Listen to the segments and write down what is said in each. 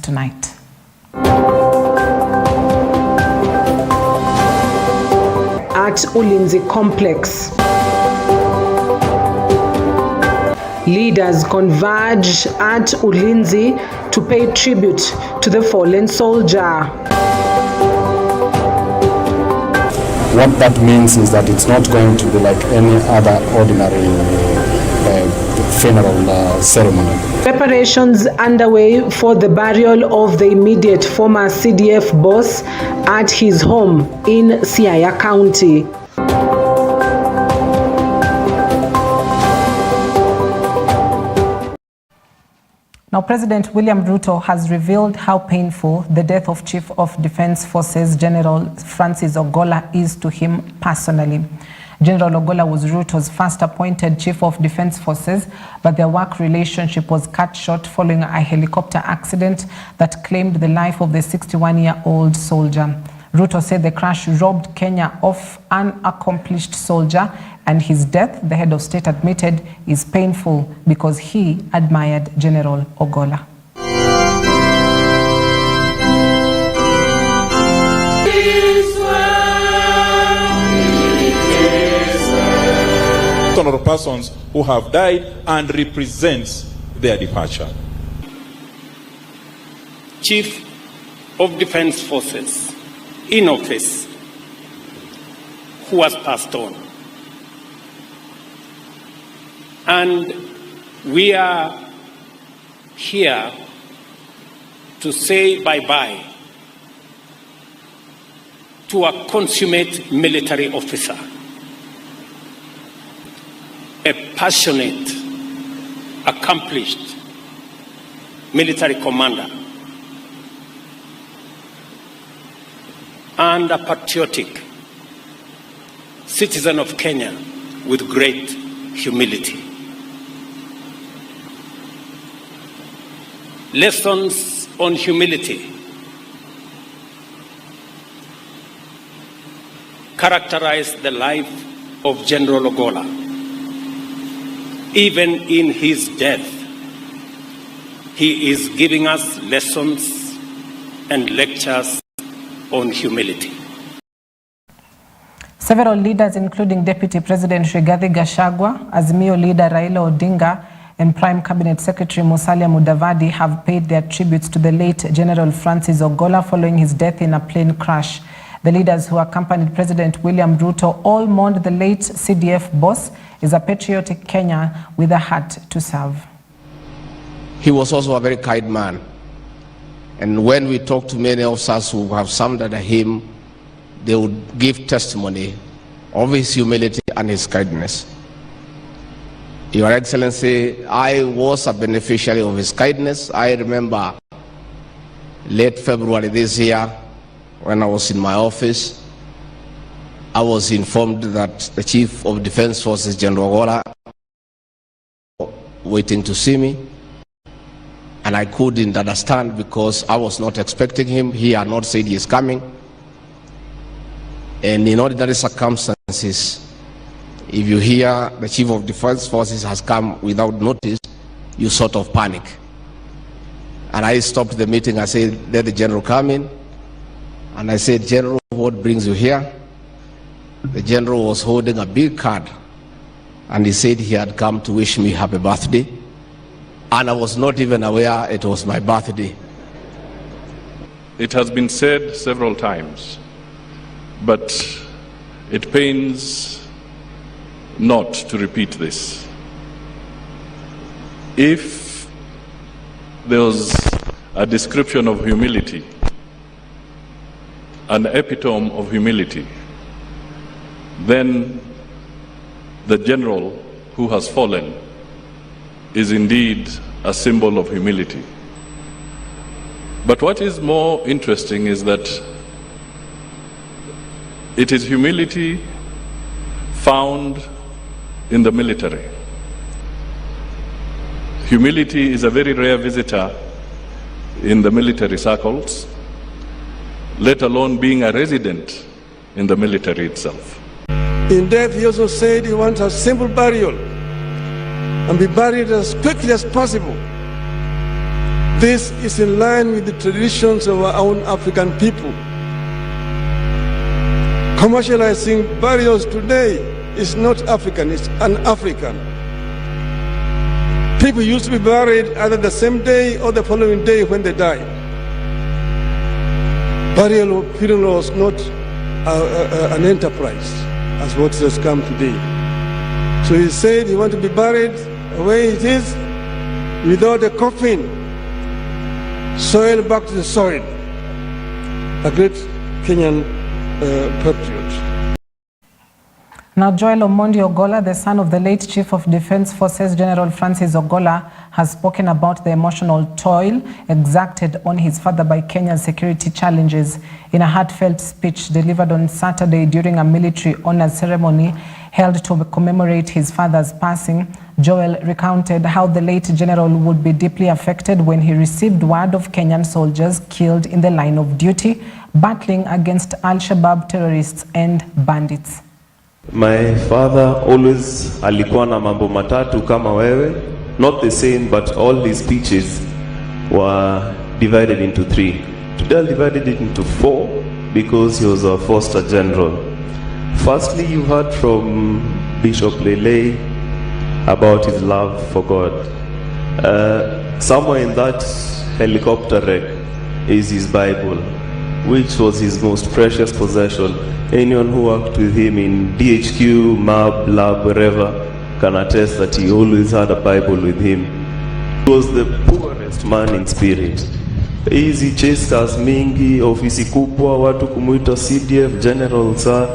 tonight. At Ulinzi Complex, leaders converge at Ulinzi to pay tribute to the fallen soldier. What that means is that it's not going to be like any other ordinary funeral ceremony. Preparations underway for the burial of the immediate former CDF boss at his home in Siaya County. Now, President William Ruto has revealed how painful the death of Chief of Defense Forces General Francis Ogolla is to him personally. General Ogolla was Ruto's first appointed Chief of Defense Forces, but their work relationship was cut short following a helicopter accident that claimed the life of the 61-year-old soldier. Ruto said the crash robbed Kenya of an accomplished soldier, and his death, the head of state admitted, is painful because he admired General Ogolla. Of persons who have died and represents their departure. Chief of Defense Forces in office who has passed on. And we are here to say bye-bye to a consummate military officer, a passionate, accomplished military commander, and a patriotic citizen of Kenya with great humility. Lessons on humility characterize the life of General Ogolla. Even in his death, he is giving us lessons and lectures on humility. Several leaders, including Deputy President Rigathi Gachagua, Azimio leader Raila Odinga, and Prime Cabinet Secretary Musalia Mudavadi have paid their tributes to the late General Francis Ogolla following his death in a plane crash. The leaders who accompanied President William Ruto all mourned the late CDF boss is a patriotic Kenyan with a heart to serve. He was also a very kind man. And when we talk to many of us who have served under him, they would give testimony of his humility and his kindness. Your Excellency, I was a beneficiary of his kindness. I remember late February this year, when I was in my office, I was informed that the Chief of Defense Forces, General Ogolla, waiting to see me. And I couldn't understand because I was not expecting him. He had not said he is coming. And in ordinary circumstances, if you hear the Chief of Defense Forces has come without notice, you sort of panic. And I stopped the meeting. I said, let the General come in. And I said, General, what brings you here? The General was holding a big card. And he said he had come to wish me happy birthday. And I was not even aware it was my birthday. It has been said several times, but it pains not to repeat this. If there was a description of humility, an epitome of humility, then the general who has fallen is indeed a symbol of humility. But what is more interesting is that it is humility found in the military. Humility is a very rare visitor in the military circles, let alone being a resident in the military itself. In death, he also said he wants a simple burial and be buried as quickly as possible. This is in line with the traditions of our own African people. Commercializing burials today is not African, it's un-African. People used to be buried either the same day or the following day when they died. Burial or funeral was not an enterprise as what has come today. So he said he wanted to be buried the way it is, without a coffin, soil back to the soil. A great Kenyan patriot. Now, Joel Omondi Ogolla, the son of the late Chief of Defence Forces General Francis Ogolla, has spoken about the emotional toil exacted on his father by Kenya's security challenges. In a heartfelt speech delivered on Saturday during a military honours ceremony held to commemorate his father's passing, Joel recounted how the late general would be deeply affected when he received word of Kenyan soldiers killed in the line of duty, battling against Al-Shabaab terrorists and bandits. My father always alikuwa na mambo matatu kama wewe, not the same, but all his speeches were divided into 3. Today I'll divide it into 4 because he was a foster general. Firstly, you heard from Bishop Lele about his love for God. Somewhere in that helicopter wreck is his Bible, which was his most precious possession. Anyone who worked with him in DHQ, MAB, lab, wherever, can attest that he always had a Bible with him. He was the poorest man in spirit. Easy chastas mingi, ofisi kubwa, watu kumuita CDF, general, sir.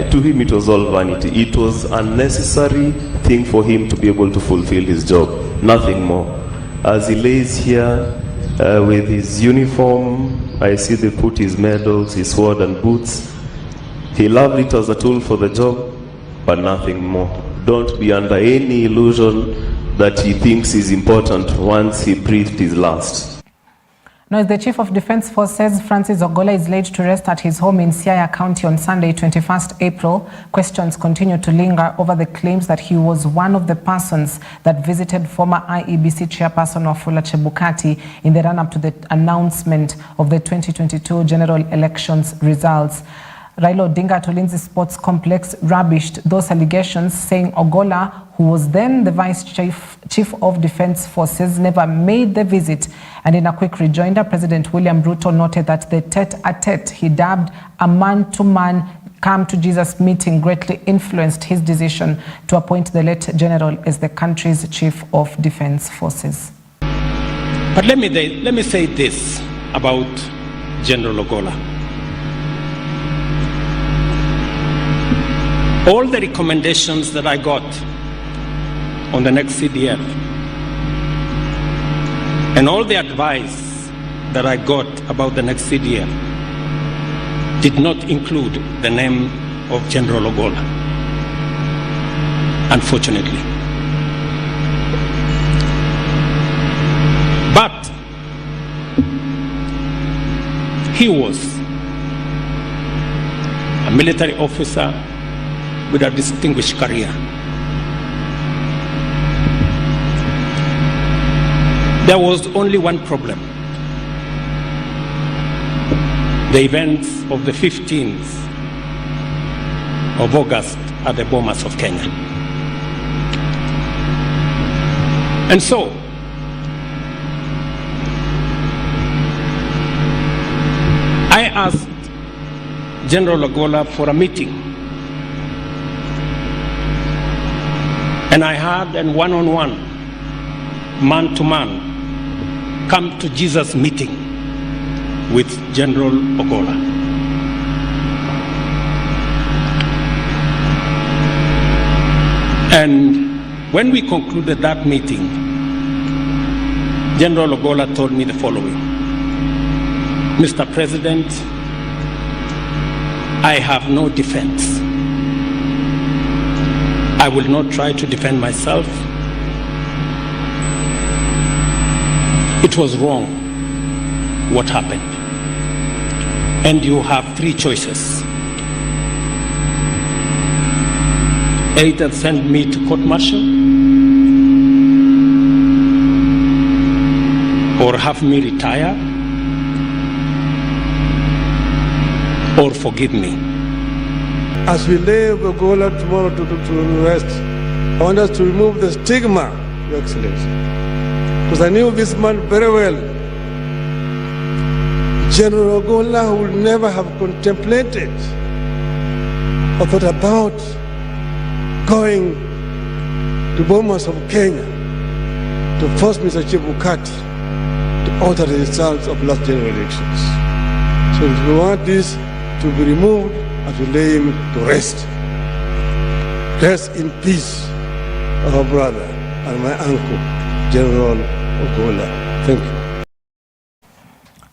To him it was all vanity. It was a necessary thing for him to be able to fulfill his job, nothing more. As he lays here with his uniform, I see they put his medals, his sword and boots. He loved it as a tool for the job, but nothing more. Don't be under any illusion that he thinks is important once he breathed his last. Now, as the Chief of Defence Forces, Francis Ogolla, is laid to rest at his home in Siaya County on Sunday, 21st April, questions continue to linger over the claims that he was one of the persons that visited former IEBC chairperson Wafula Chebukati in the run-up to the announcement of the 2022 general elections results. Raila Odinga at Ulinzi Sports Complex rubbished those allegations, saying Ogolla, who was then the Vice Chief of Defence Forces, never made the visit. And in a quick rejoinder, President William Ruto noted that the tete-a-tete he dubbed a man-to-man come-to-Jesus meeting greatly influenced his decision to appoint the late general as the country's Chief of Defence Forces. But let me say this about General Ogolla. All the recommendations that I got on the next CDF and all the advice that I got about the next CDF did not include the name of General Ogolla, unfortunately. But he was a military officer with a distinguished career. There was only one problem: the events of the 15th of August at the Bomas of Kenya. And so, I asked General Ogolla for a meeting. And I had a one-on-one, man-to-man, come-to-Jesus meeting with General Ogolla. And when we concluded that meeting, General Ogolla told me the following: Mr. President, I have no defense. I will not try to defend myself. It was wrong what happened. And you have 3 choices. Either send me to court-martial, or have me retire or forgive me. As we lay Ogolla tomorrow to rest, I want us to remove the stigma, Your Excellency. Because I knew this man very well. General Ogolla would never have contemplated or thought about going to Bomas of Kenya to force Mr. Chebukati to alter the results of last general elections. So if we want this to be removed, as we lay him to rest. Rest in peace, our brother and my uncle, General Ogolla. Thank you.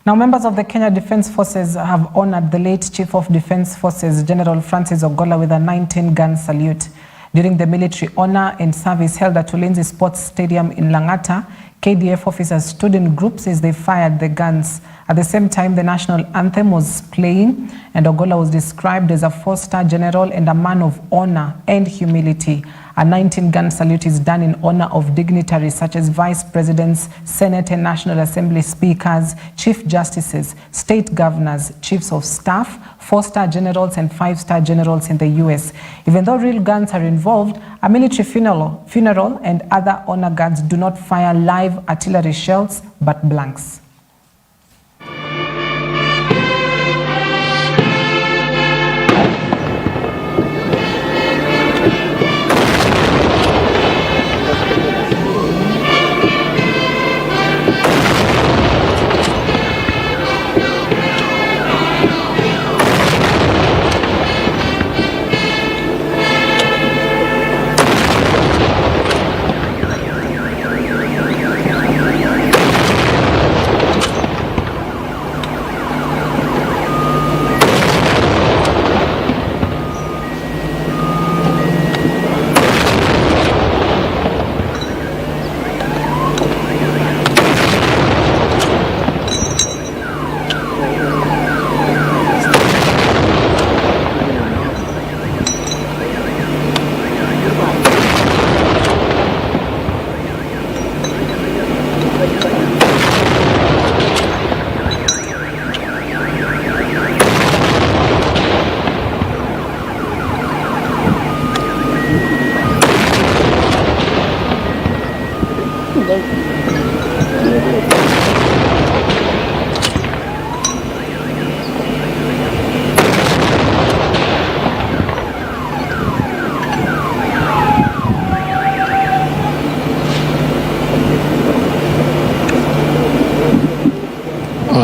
Now, members of the Kenya Defence Forces have honored the late Chief of Defence Forces, General Francis Ogolla, with a 19-gun salute. During the military honor and service held at Ulinzi Sports Stadium in Lang'ata, KDF officers stood in groups as they fired the guns. At the same time, the national anthem was playing, and Ogolla was described as a four-star general and a man of honor and humility. A 19-gun salute is done in honor of dignitaries such as vice presidents, Senate and National Assembly speakers, chief justices, state governors, chiefs of staff, four-star generals and five-star generals in the US. Even though real guns are involved, a military funeral and other honor guards do not fire live artillery shells but blanks.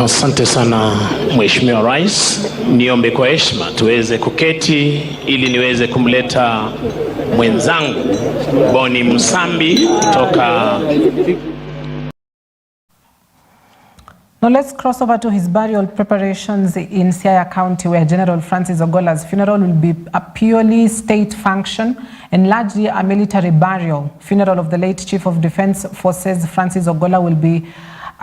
Asante sana Mheshimiwa Rais, niombe kwa heshima tuweze kuketi ili niweze kumleta mwenzangu Boni Msambi kutoka. Now let's cross over to his burial preparations in Siaya County, where General Francis Ogolla's funeral will be a purely state function and largely a military burial. Funeral of the late Chief of Defence Forces Francis Ogolla will be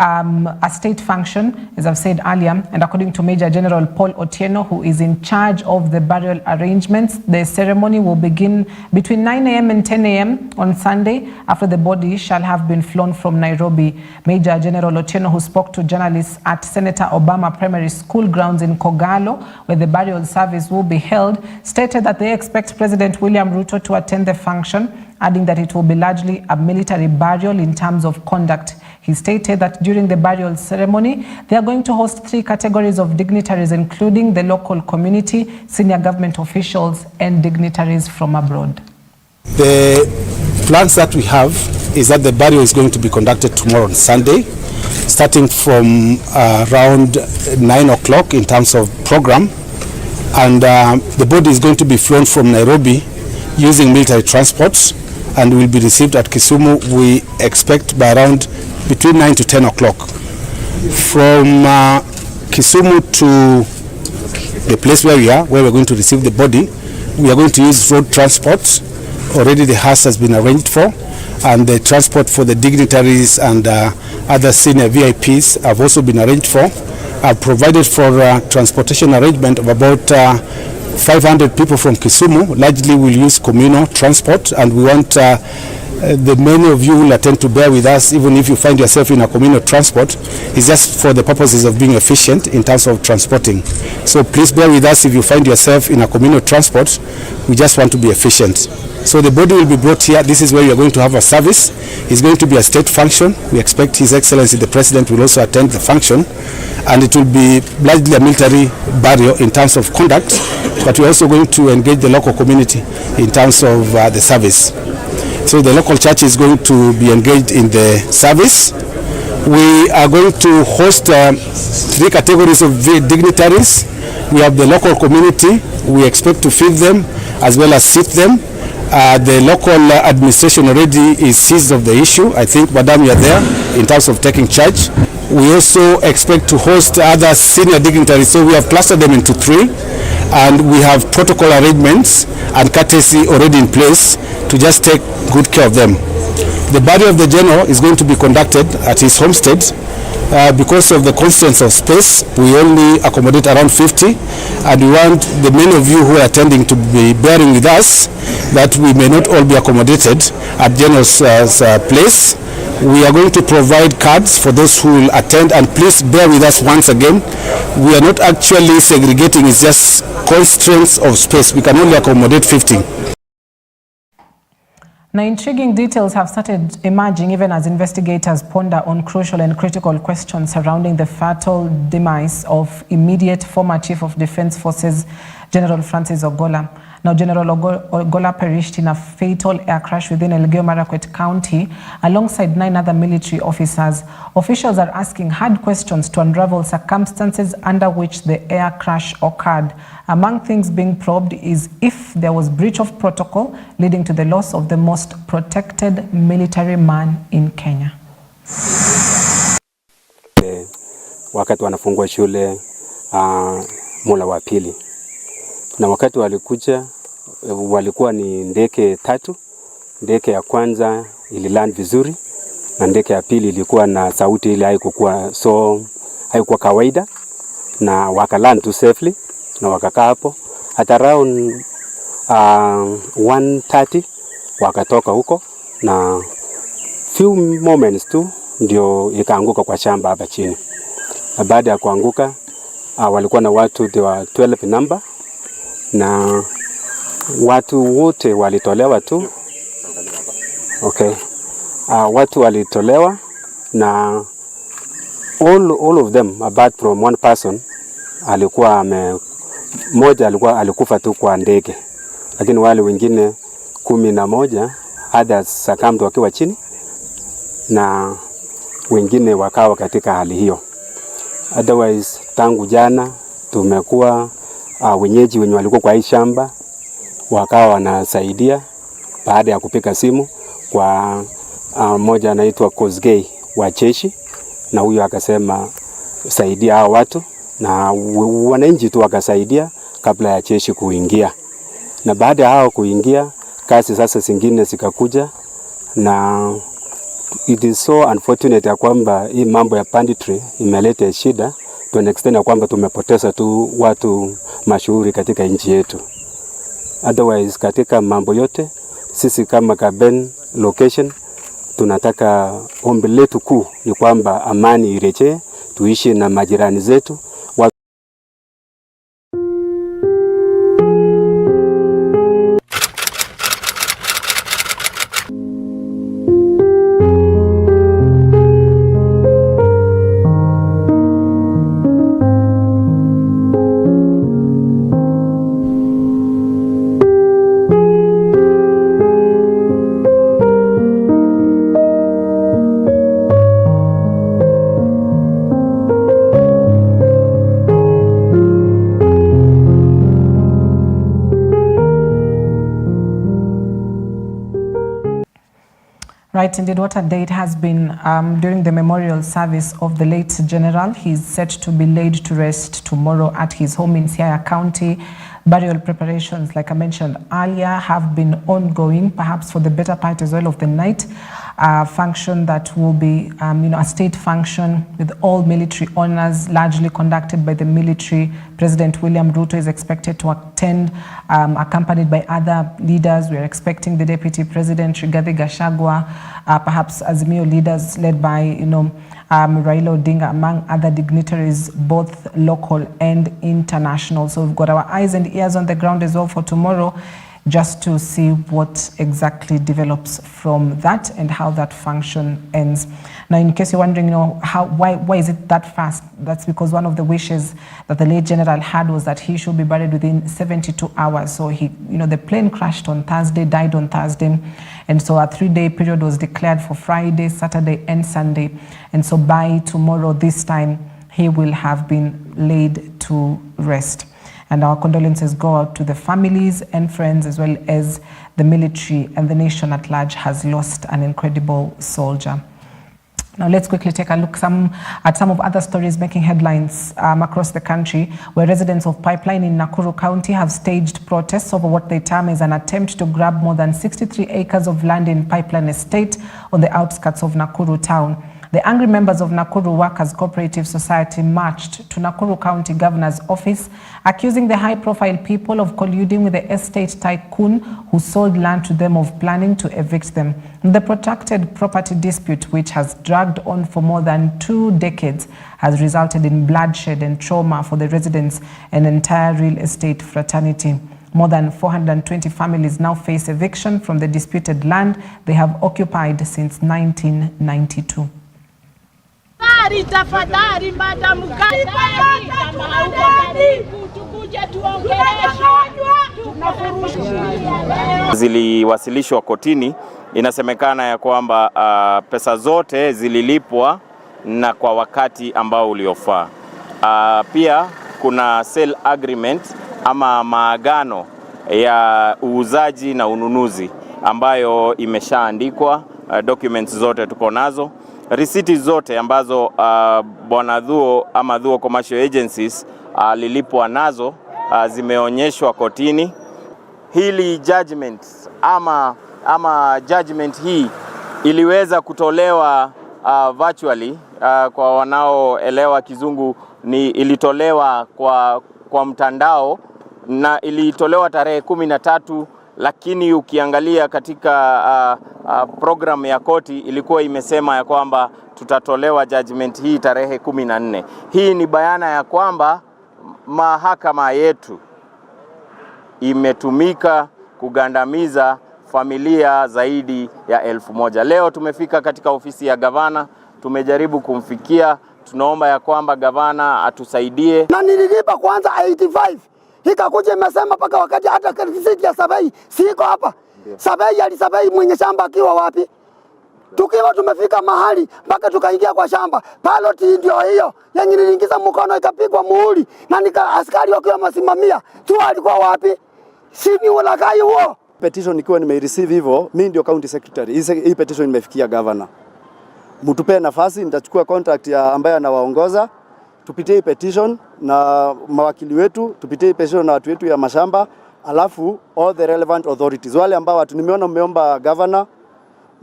a state function, as I've said earlier, and according to Major General Paul Otieno, who is in charge of the burial arrangements, the ceremony will begin between 9 a.m. and 10 a.m. on Sunday, after the body shall have been flown from Nairobi. Major General Otieno, who spoke to journalists at Senator Obama Primary School grounds in Kogalo, where the burial service will be held, stated that they expect President William Ruto to attend the function, adding that it will be largely a military burial in terms of conduct. He stated that during the burial ceremony, they are going to host 3 categories of dignitaries, including the local community, senior government officials, and dignitaries from abroad. The plans that we have is that the burial is going to be conducted tomorrow on Sunday, starting from around 9 o'clock in terms of program. And the body is going to be flown from Nairobi using military transports and will be received at Kisumu, we expect by around between 9 to 10 o'clock. From Kisumu to the place where we are, where we're going to receive the body, we are going to use road transport. Already the hearse has been arranged for, and the transport for the dignitaries and other senior VIPs have also been arranged for. I've provided for transportation arrangement of about 500 people from Kisumu. Largely we'll use communal transport, and we want the many of you will attend to bear with us, even if you find yourself in a communal transport, is just for the purposes of being efficient in terms of transporting. So please bear with us if you find yourself in a communal transport. We just want to be efficient. So the body will be brought here. This is where we are going to have a service. It's going to be a state function. We expect His Excellency the President will also attend the function, and it will be largely a military burial in terms of conduct, but we're also going to engage the local community in terms of the service. So the local church is going to be engaged in the service. We are going to host 3 categories of dignitaries. We have the local community. We expect to feed them as well as seat them. The local administration already is seized of the issue. I think, Madam, you are there in terms of taking charge. We also expect to host other senior dignitaries, so we have clustered them into 3, and we have protocol arrangements and courtesy already in place to just take good care of them. The burial of the general is going to be conducted at his homestead. Because of the constraints of space, we only accommodate around 50, and we want the many of you who are attending to be bearing with us that we may not all be accommodated at general's place. We are going to provide cards for those who will attend, and please bear with us once again. We are not actually segregating, it's just constraints of space. We can only accommodate 50. Now, intriguing details have started emerging even as investigators ponder on crucial and critical questions surrounding the fatal demise of immediate former Chief of Defense Forces, General Francis Ogolla. Now, General Ogolla perished in a fatal air crash within Elgeyo Marakwet County alongside 9 other military officers. Officials are asking hard questions to unravel circumstances under which the air crash occurred. Among things being probed is if there was breach of protocol leading to the loss of the most protected military man in Kenya. Wakati wanafungua shule mula wa pili, na wakati walikuja walikuwa ni ndege 3. Ndege ya kwanza ililand vizuri, na ndege ya pili ilikuwa na sauti ile haikuwa kawaida, na wakaland tu safely na wakakaa hapo. At around 1:30 wakatoka huko, na few moments tu ndio ikaanguka kwa shamba hapa chini. Na baada ya kuanguka walikuwa na watu, they were 12 number, na watu wote walitolewa tu. Okay. Watu walitolewa, na all of them apart from one person alikufa tu kwa ndege, lakini wale wengine 11 others succumbed wakiwa chini, na wengine wakawa katika hali hiyo. Otherwise, tangu jana tumekuwa wenyeji wenye walikuwa kwa hii shamba wakawa wanasaidia baada ya kupika simu kwa mmoja anaitwa Kosgei wa jeshi, na huyo akasema saidia hao watu, na wananchi tu wakasaidia kabla ya jeshi kuingia. Na baada ya hao kuingia, kazi sasa zingine zikakuja, na it is so unfortunate ya kwamba hii mambo ya banditry imeleta shida to an extent ya kwamba tumepoteza tu watu mashuhuri katika nchi yetu. Otherwise, katika mambo yote sisi kama Kaben location tunataka ombi letu kuu ni kwamba amani irejee, tuishi na majirani zetu. Right, indeed, what a day it has been during the memorial service of the late general. He is set to be laid to rest tomorrow at his home in Siaya County. Burial preparations, like I mentioned earlier, have been ongoing, perhaps for the better part as well of the night. A function that will be, a state function with all military honors, largely conducted by the military. President William Ruto is expected to attend, accompanied by other leaders. We are expecting the Deputy President, Rigathi Gachagua, perhaps Azimio leaders led by, Raila Odinga, among other dignitaries, both local and international. So we've got our eyes and ears on the ground as well for tomorrow, just to see what exactly develops from that and how that function ends. Now, in case you're wondering, why is it that fast? That's because one of the wishes that the late general had was that he should be buried within 72 hours. So he, the plane crashed on Thursday, died on Thursday. And so a 3-day period was declared for Friday, Saturday, and Sunday. And so by tomorrow, this time, he will have been laid to rest. And our condolences go out to the families and friends, as well as the military, and the nation at large has lost an incredible soldier. Now let's quickly take a look at some of other stories making headlines across the country, where residents of Pipeline in Nakuru County have staged protests over what they term is an attempt to grab more than 63 acres of land in Pipeline Estate on the outskirts of Nakuru town. The angry members of Nakuru Workers Cooperative Society marched to Nakuru County Governor's office, accusing the high-profile people of colluding with the estate tycoon who sold land to them of planning to evict them. The protracted property dispute, which has dragged on for more than 2 decades, has resulted in bloodshed and trauma for the residents and entire real estate fraternity. More than 420 families now face eviction from the disputed land they have occupied since 1992. Ziliwasilishwa kotini, inasemekana ya kwamba pesa zote zililipwa na kwa wakati ambao uliofaa. Pia kuna sale agreement ama maagano ya uuzaji na ununuzi ambayo imeshaandikwa, documents zote tuko nazo. Risiti zote ambazo Bwana Thuo ama Thuo Commercial Agencies lilipwa nazo zimeonyeshwa kotini. Hili judgment ama judgment hii iliweza kutolewa virtually, kwa wanaoelewa kizungu ilitolewa kwa mtandao, na ilitolewa tarehe 13, lakini ukiangalia katika program ya koti ilikuwa imesema ya kwamba tutatolewa judgment hii tarehe 14. Hii ni bayana ya kwamba mahakama yetu imetumika kugandamiza familia zaidi ya 1000. Leo tumefika katika ofisi ya gavana, tumejaribu kumfikia, tunaomba ya kwamba gavana atusaidie. Na nililipa kwanza 85. Ikakuja imesema paka wakati hata risiti ya Sabai siko hapa. Sabai mwenye shamba akiwa wapi? Tukiwa tumefika mahali mpaka tukaingia kwa shamba. Paloti ndio hiyo. Yenye niliingiza mkono ikapigwa muhuri na askari wakiwa masimamia. Tu alikuwa wapi? Sini walakai huo. Petition ikiwa nimereceive hivyo, mimi ndio county secretary. Hii petition imefikia governor. Mtupe nafasi, nitachukua contact ya ambaye anawaongoza. Tupitie petition na mawakili wetu, tupitie petition na watu wetu ya mashamba, alafu all the relevant authorities. Wale ambao watu nimeona mmeomba governor,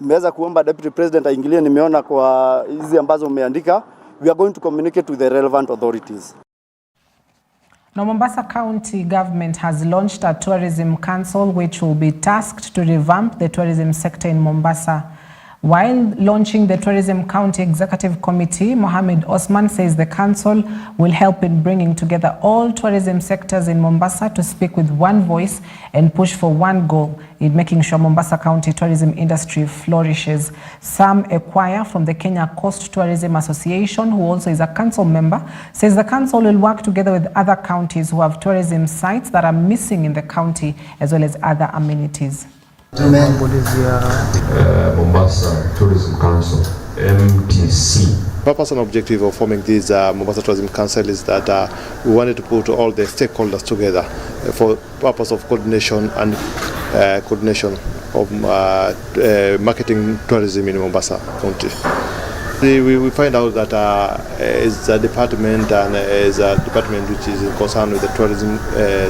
mmeweza kuomba deputy president aingilie, nimeona kwa hizi ambazo mmeandika, we are going to communicate with the relevant authorities. Now, Mombasa County government has launched a tourism council which will be tasked to revamp the tourism sector in Mombasa. While launching the Tourism County Executive Committee, Mohamed Osman says the council will help in bringing together all tourism sectors in Mombasa to speak with one voice and push for one goal in making sure Mombasa County tourism industry flourishes. Sam Ekwaya from the Kenya Coast Tourism Association, who also is a council member, says the council will work together with other counties who have tourism sites that are missing in the county, as well as other amenities. Mombasa Tourism Council, MTC. Purpose and objective of forming this Mombasa Tourism Council is that we wanted to put all the stakeholders together for purpose of coordination and coordination of marketing tourism in Mombasa County. We find out that it's a department which is concerned with the tourism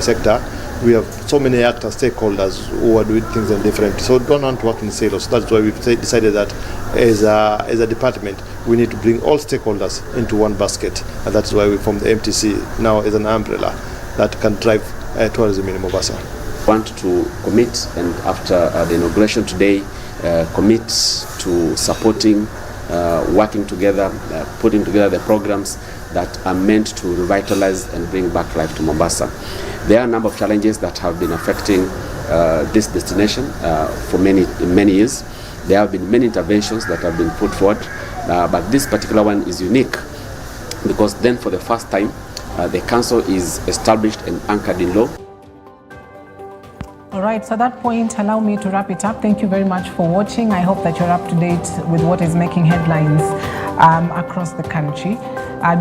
sector. We have so many actors, stakeholders who are doing things in different. So we don't want to work in silos. So that's why we've decided that as a department, we need to bring all stakeholders into one basket. And that's why we formed the MTC now as an umbrella that can drive tourism in Mombasa. Want to commit, and after the inauguration today, commit to supporting, working together, putting together the programs that are meant to revitalize and bring back life to Mombasa. There are a number of challenges that have been affecting this destination for many years. There have been many interventions that have been put forward, but this particular one is unique because then for the first time, the council is established and anchored in law. All right, so at that point, allow me to wrap it up. Thank you very much for watching. I hope that you're up to date with what is making headlines across the country.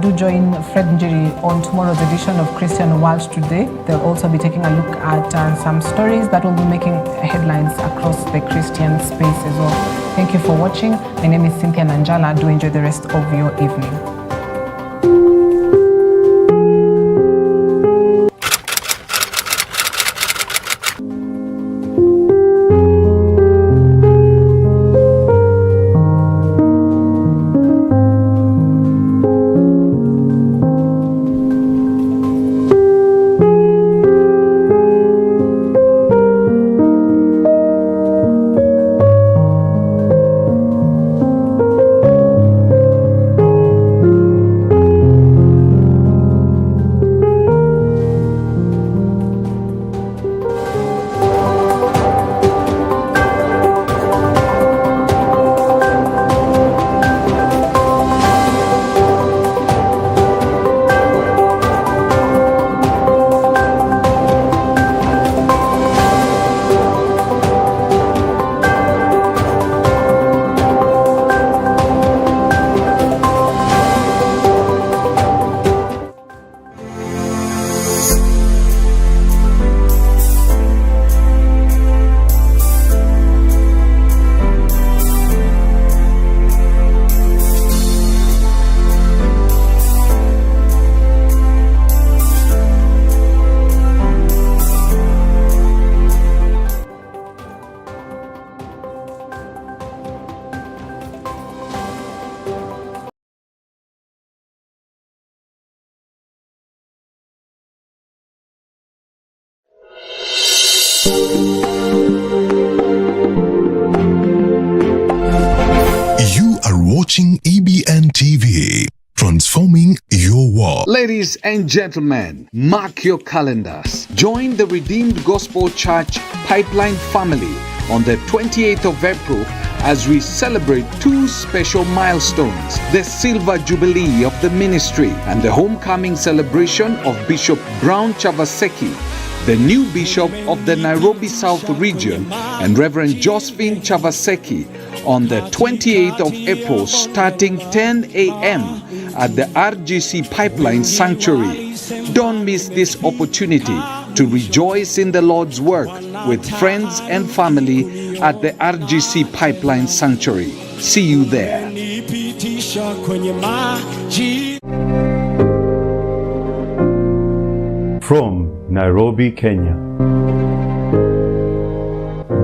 Do join Fred Njeri on tomorrow's edition of Christian World Today. They'll also be taking a look at some stories that will be making headlines across the Christian space as well. Thank you for watching. My name is Cynthia Nanjala. Do enjoy the rest of your evening. You are watching EBN TV, transforming your world. Ladies and gentlemen, mark your calendars. Join the Redeemed Gospel Church Pipeline family on the 28th of April as we celebrate two special milestones: the Silver Jubilee of the ministry and the homecoming celebration of Bishop Brown Chavaseki, the new Bishop of the Nairobi South region, and Reverend Josephine Chavaseki on the 28th of April starting 10 a.m. at the RGC Pipeline Sanctuary. Don't miss this opportunity to rejoice in the Lord's work with friends and family at the RGC Pipeline Sanctuary. See you there. From Nairobi, Kenya,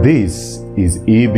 this is EB